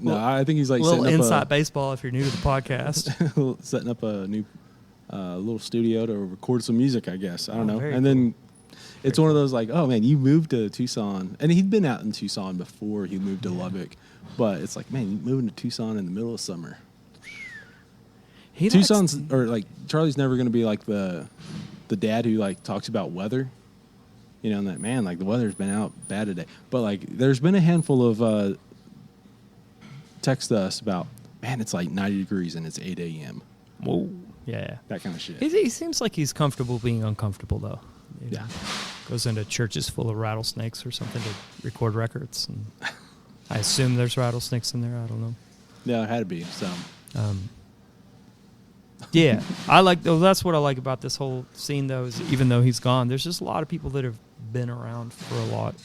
No, I think he's like a little setting up inside baseball if you're new to the podcast. setting up a new little studio to record some music, I guess. I don't know. very And then it's one of those like, oh, man, you moved to Tucson. And he'd been out in Tucson before he moved to Lubbock. But it's like, man, you moving to Tucson in the middle of summer. Tucson's, or like, Charlie's never going to be like the dad who like talks about weather. You know, and that, man, like the weather's been out bad today. But like, there's been a handful of text us about, man, it's like 90 degrees and it's 8 a.m. Whoa. Yeah. That kind of shit. He seems like he's comfortable being uncomfortable, though. You know, Yeah. Goes into churches full of rattlesnakes or something to record records. And I assume there's rattlesnakes in there. I don't know. Yeah, it had to be. So, yeah, that's what I like about this whole scene, though, is even though he's gone, there's just a lot of people that have been around for a lot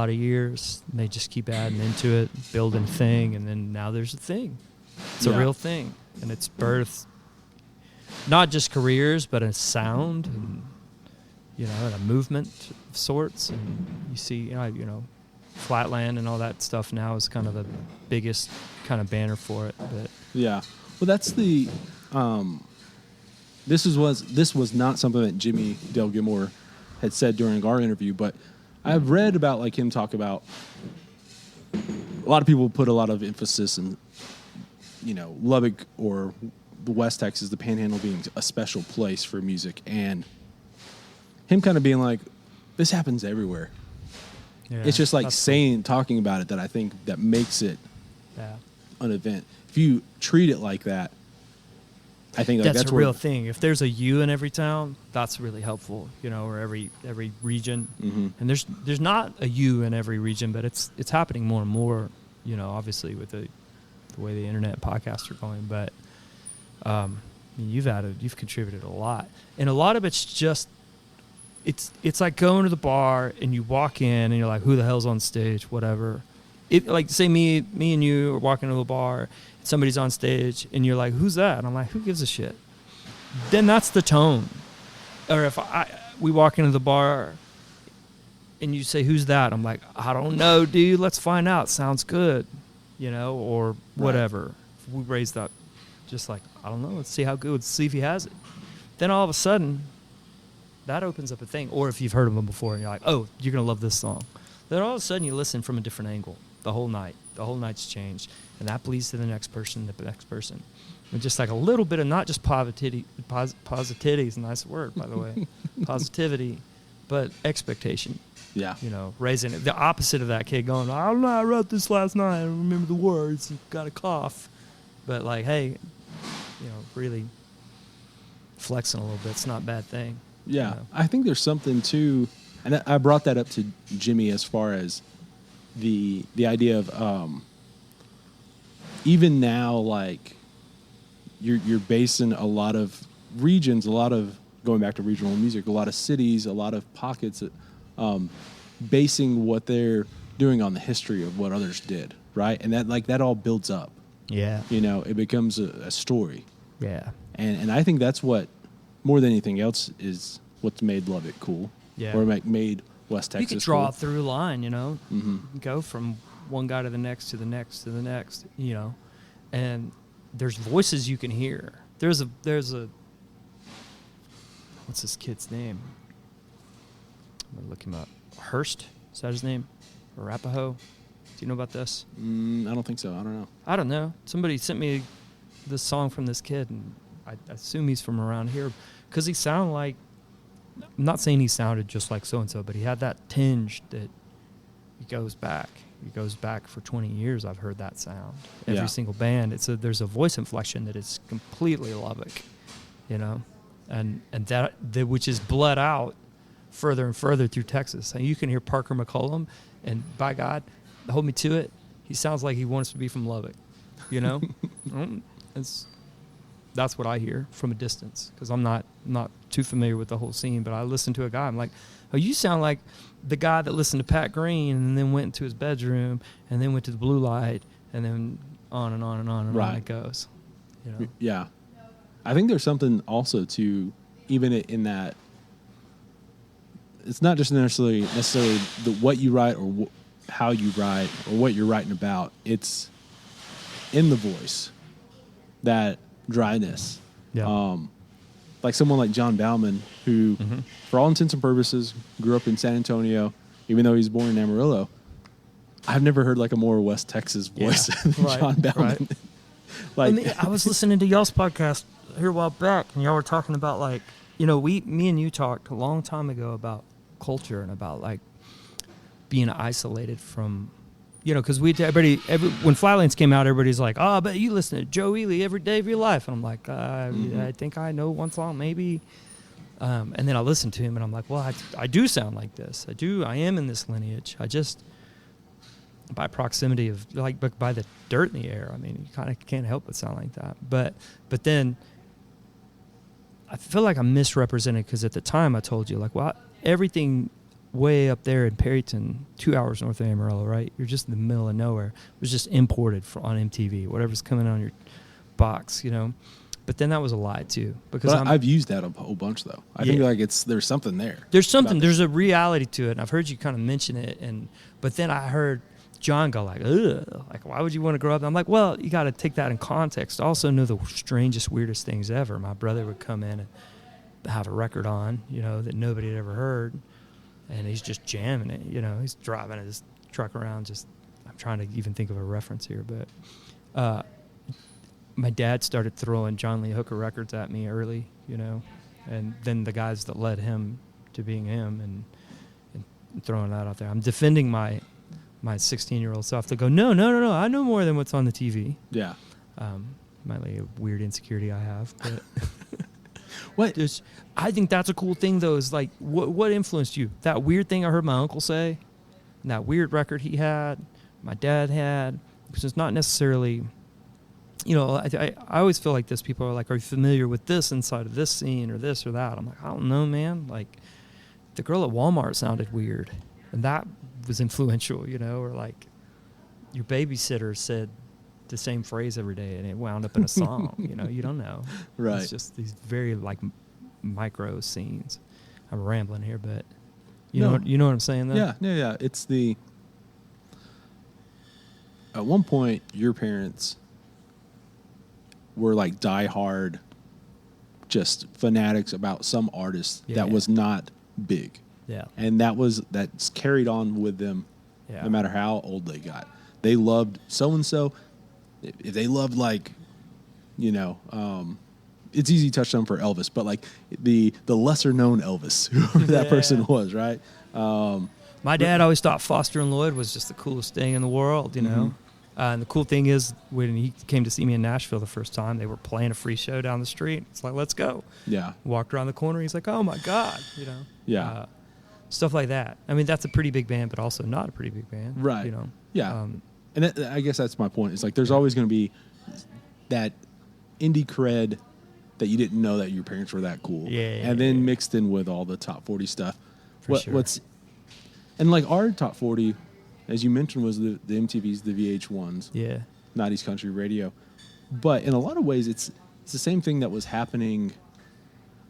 of years. And they just keep adding into it, building a thing, and then now there's a thing. It's a real thing, and it's birthed not just careers, but a sound and, you know, and a movement of sorts. And you see, you know, Flatland and all that stuff now is kind of the biggest kind of banner for it. But yeah. Well, that's the. This was not something that Jimmy Dale Gilmore had said during our interview, but I've read about like him talk about. A lot of people put a lot of emphasis in, you know, Lubbock or the West Texas, the Panhandle being a special place for music, and him kind of being like, this happens everywhere. yeah, It's just like talking about it that I think that makes it an event. If you treat it like that, I think like that's a real thing. If there's a U in every town, that's really helpful, you know, or every region. Mm-hmm. And there's not a U in every region, but it's happening more and more, you know, obviously with the way the internet and podcasts are going. But you've contributed a lot, and a lot of it's just it's like going to the bar and you walk in and you're like, who the hell's on stage, whatever. It, like, say me and you are walking to the bar, somebody's on stage, and you're like, who's that? And I'm like, who gives a shit? Then that's the tone. Or if we walk into the bar and you say, who's that? I'm like, I don't know, dude. Let's find out. Sounds good, you know, or whatever. Right. We raise that, just like, I don't know. Let's see how good. Let's see if he has it. Then all of a sudden, that opens up a thing. Or if you've heard of him before and you're like, oh, you're going to love this song. Then all of a sudden you listen from a different angle. The whole night. The whole night's changed. And that bleeds to the next person, the next person. And just like a little bit of not just positivity is a nice word, by the way, positivity, but expectation. Yeah. You know, raising it. The opposite of that kid going, I don't know, I wrote this last night. I don't remember the words. You got a cough. But like, hey, you know, really flexing a little bit. It's not a bad thing. Yeah, you know? I think there's something too, and I brought that up to Jimmy as far as the idea of even now, like you're basing a lot of regions, a lot of going back to regional music, a lot of cities, a lot of pockets, basing what they're doing on the history of what others did, right? And that all builds up. Yeah. You know, it becomes a story. Yeah. And I think that's what, more than anything else, is what's made Lubbock cool. Yeah. Or made West Texas You could draw cool. a through line, you know, go from one guy to the next to the next to the next, you know, and there's voices you can hear. There's a what's this kid's name? I'm going to look him up. Hurst, is that his name? Arapaho? Do you know about this? I don't think so. I don't know. Somebody sent me this song from this kid, and I assume he's from around here because he sounded like, I'm not saying he sounded just like so-and-so, but he had that tinge that he goes back. He goes back for 20 years. I've heard that sound. Every single band. There's a voice inflection that is completely Lubbock, you know, and that which is bled out further and further through Texas. And you can hear Parker McCollum, and by God, hold me to it, he sounds like he wants to be from Lubbock, you know. That's what I hear from a distance because I'm not too familiar with the whole scene. But I listen to a guy, I'm like, oh, you sound like the guy that listened to Pat Green and then went into his bedroom and then went to the blue light and then on and on and on and on it goes. You know? Yeah. I think there's something also to even in that it's not just necessarily the what you write or how you write or what you're writing about. It's in the voice, that dryness. Yeah. Like someone like John Bauman, who, for all intents and purposes, grew up in San Antonio, even though he's born in Amarillo. I've never heard like a more West Texas voice than John Bauman. Like, I was listening to y'all's podcast here a while back, and y'all were talking about like, you know, me and you talked a long time ago about culture and about like being isolated from, you know, because when Flatlands came out, everybody's like, oh, I bet you listen to Joe Ely every day of your life. And I'm like, I think I know one song, maybe. And then I listened to him, and I'm like, well, I do sound like this. I am in this lineage. I just, by proximity of, like, by the dirt in the air, I mean, you kind of can't help but sound like that. But then I feel like I'm misrepresented because at the time I told you, like, well, everything way up there in Perryton, 2 hours north of Amarillo, right? You're just in the middle of nowhere. It was just imported on MTV, whatever's coming on your box, you know. But then that was a lie too, because I've used that a whole bunch though. I think like there's something there. There's something. There's a reality to it, and I've heard you kind of mention it, but then I heard John go like, ugh, like why would you want to grow up? And I'm like, well, you got to take that in context. I also know the strangest, weirdest things ever. My brother would come in and have a record on, you know, that nobody had ever heard. And he's just jamming it, you know. He's driving his truck around. I'm trying to even think of a reference here, but my dad started throwing John Lee Hooker records at me early, you know, and then the guys that led him to being him and throwing that out there. I'm defending my 16-year-old self to go, no, I know more than what's on the TV. Yeah. Might be a weird insecurity I have, but what? I think that's a cool thing, though, is like, what influenced you? That weird thing I heard my uncle say, and that weird record he had, my dad had, because it's not necessarily, you know, I always feel like this. People are like, are you familiar with this inside of this scene or this or that? I'm like, I don't know, man. Like, the girl at Walmart sounded weird, and that was influential, you know, or like your babysitter said the same phrase every day and it wound up in a song. You know, you don't know. Right. It's just these very like micro scenes. I'm rambling here, but you know what I'm saying though? Yeah. It's at one point your parents were like diehard just fanatics about some artist that was not big. Yeah. And that's carried on with them no matter how old they got. They loved so and so. If they loved, like, you know, it's easy to touch on for Elvis, but like the lesser known Elvis, whoever that person was, right? My dad always thought Foster and Lloyd was just the coolest thing in the world, you know. And the cool thing is, when he came to see me in Nashville the first time, they were playing a free show down the street. It's like, let's go. Yeah. Walked around the corner. He's like, oh, my God, you know. Yeah. Stuff like that. I mean, that's a pretty big band, but also not a pretty big band. Right. You know. Yeah. And I guess that's my point. It's like there's always going to be that indie cred that you didn't know that your parents were that cool. Yeah. And then mixed in with all the top 40 stuff. For sure. And like our top 40, as you mentioned, was the MTVs, the VH1s. Yeah. 90s country radio. But in a lot of ways, it's the same thing that was happening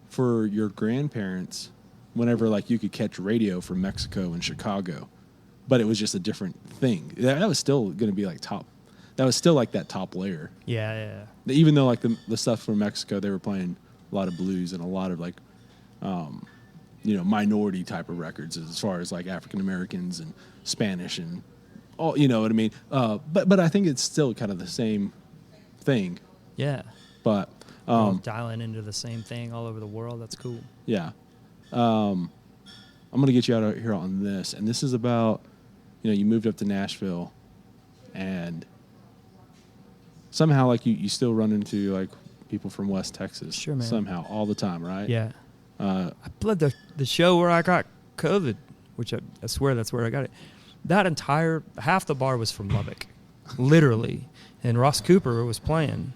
for your grandparents whenever like you could catch radio from Mexico and Chicago. But it was just a different thing. That was still going to be like top. That was still like that top layer. Yeah. Even though like the stuff from Mexico, they were playing a lot of blues and a lot of like, minority type of records as far as like African Americans and Spanish and all, you know what I mean? But I think it's still kind of the same thing. Yeah. But We're all dialing into the same thing all over the world. That's cool. Yeah. I'm going to get you out of here on this. And this is about, you moved up to Nashville and somehow like you still run into like people from West Texas. Sure, man. Somehow, all the time, right? Yeah. I played the show where I got COVID, which I swear that's where I got it. That entire half the bar was from Lubbock, literally, and Ross Cooper was playing,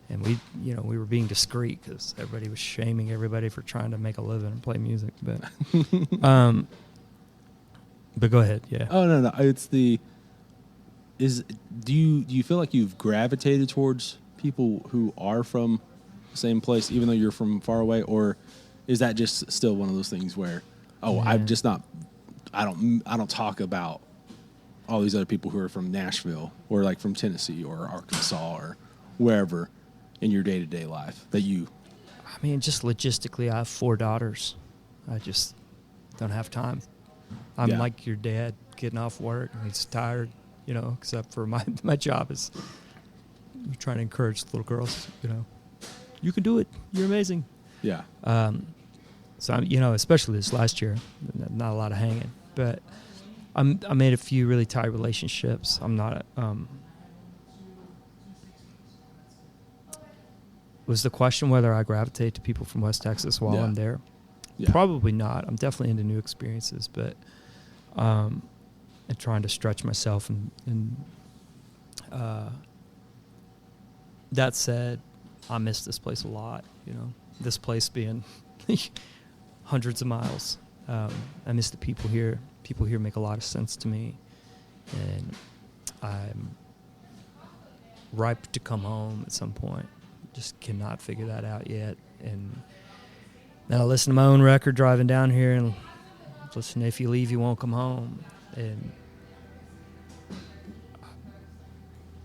and we were being discreet because everybody was shaming everybody for trying to make a living and play music. But but go ahead, yeah. Oh no, it's do you feel like you've gravitated towards people who are from the same place, even though you're from far away, or is that just still one of those things where, I'm just not, I don't talk about all these other people who are from Nashville or like from Tennessee or Arkansas or wherever in your day-to-day life that you... I mean, just logistically, I have 4 daughters. I just don't have time. I'm like your dad getting off work and he's tired, except for my job is trying to encourage little girls, you can do it. You're amazing. Yeah. So, especially this last year, not a lot of hanging. But I made a few really tight relationships. I'm not... was the question whether I gravitate to people from West Texas while I'm there? Yeah. Probably not. I'm definitely into new experiences, but and trying to stretch myself. And that said, I miss this place a lot, this place being... hundreds of miles. I miss the people here. People here make a lot of sense to me, and I'm ripe to come home at some point. Just cannot figure that out yet. And then I listen to my own record driving down here and listen to If You Leave, You Won't Come Home. And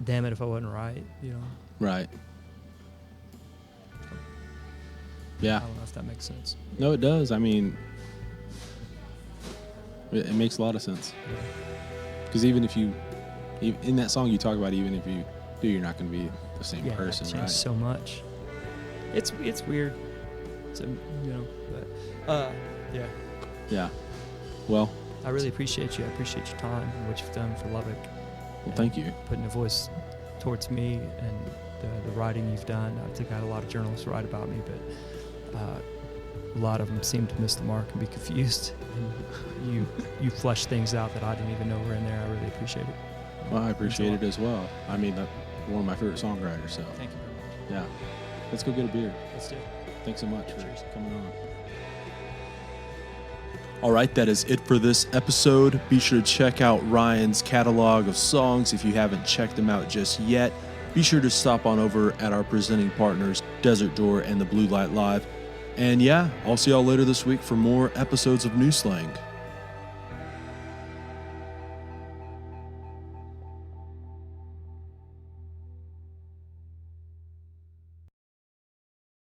damn it if I wasn't right, Right. Yeah. I don't know if that makes sense. No, it does. I mean, it makes a lot of sense. Because even in that song you talk about, even if you do, you're not going to be the same person, right? So much. It's weird. But yeah. Yeah. Well, I really appreciate you. I appreciate your time and what you've done for Lubbock. Well, thank you. Putting a voice towards me and the writing you've done. I think I had a lot of journalists write about me, but a lot of them seem to miss the mark and be confused. And you flesh things out that I didn't even know were in there. I really appreciate it. Well, I appreciate it as well. I mean, that's one of my favorite songwriters. So thank you very much. Yeah, let's go get a beer. Let's do it. Thanks so much for coming on. All right, that is it for this episode. Be sure to check out Ryan's catalog of songs if you haven't checked them out just yet. Be sure to stop on over at our presenting partners, Desert Door and the Blue Light Live. And yeah, I'll see y'all later this week for more episodes of New Slang.